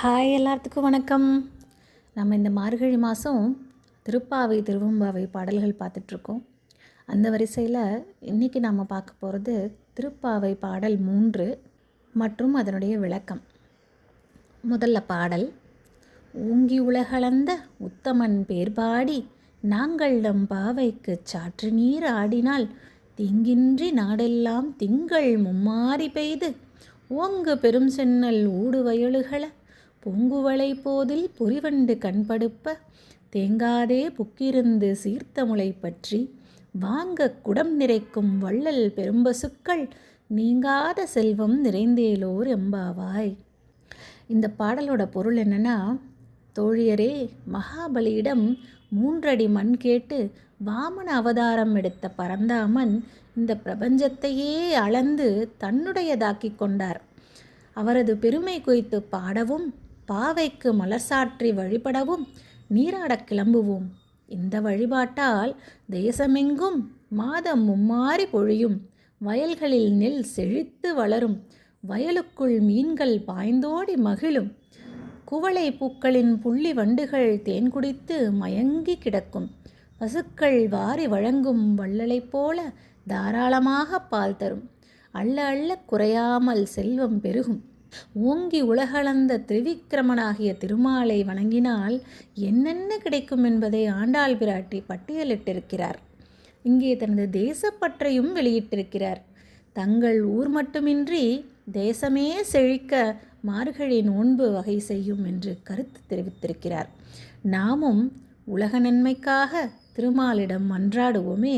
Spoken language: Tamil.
ஹாய், எல்லாத்துக்கும் வணக்கம். நம்ம இந்த மார்கழி மாதம் திருப்பாவை திருவெம்பாவை பாடல்கள் பார்த்துட்ருக்கோம். அந்த வரிசையில் இன்றைக்கி நம்ம பார்க்க போகிறது திருப்பாவை பாடல் 3 மற்றும் அதனுடைய விளக்கம். முதல்ல பாடல்: ஓங்கி உலகளந்த உத்தமன் பேர்பாடி நாங்கள் நம் பாவைக்கு சாற்று நீர் ஆடினால் தீங்கின்றி நாடெல்லாம் திங்கள் மும்மாரி பெய்து ஓங்கு பெரும் சென்னல் ஊடு வயலுகள பொங்குவளை போதில் பொறிவண்டு கண்படுப்ப தேங்காதே புக்கிருந்து சீர்த்த முளை பற்றி வாங்க குடம் நிறைக்கும் வள்ளல் பெரும்பசுக்கள் நீங்காத செல்வம் நிறைந்தேலோர் எம்பாவாய். இந்த பாடலோட பொருள் என்னென்னா, தோழியரே, மகாபலியிடம் 3 அடி மண் கேட்டு வாமன அவதாரம் எடுத்த பரந்தாமன் இந்த பிரபஞ்சத்தையே அளந்து தன்னுடையதாக்கி கொண்டார். அவரது பெருமை குறித்து பாடவும் பாவைக்கு மலர் சாற்றி வழிபடவும் நீராடக் கிளம்புவோம். இந்த வழிபாட்டால் தேசமெங்கும் மாதம் மும்மாரி பொழியும், வயல்களில் நெல் செழித்து வளரும், வயலுக்குள் மீன்கள் பாய்ந்தோடி மகிழும், குவளை பூக்களின் புள்ளி வண்டுகள் தேன் குடித்து மயங்கி கிடக்கும், பசுக்கள் வாரி வழங்கும் வள்ளலைப் போல தாராளமாக பால் தரும், அள்ள அள்ள குறையாமல் செல்வம் பெருகும். ஓங்கி உலகளந்த திரிவிக்கிரமனாகிய திருமாலை வணங்கினால் என்னென்ன கிடைக்கும் என்பதை ஆண்டாள் பிராட்டி பட்டியலிட்டிருக்கிறார். இங்கே தனது தேசப்பற்றையும் வெளியிட்டிருக்கிறார். தங்கள் ஊர் மட்டுமின்றி தேசமே செழிக்க மார்கழி நோன்பு வகை செய்யும் என்று கருத்து தெரிவித்திருக்கிறார். நாமும் உலக நன்மைக்காக திருமாலிடம் மன்றாடுவோமே.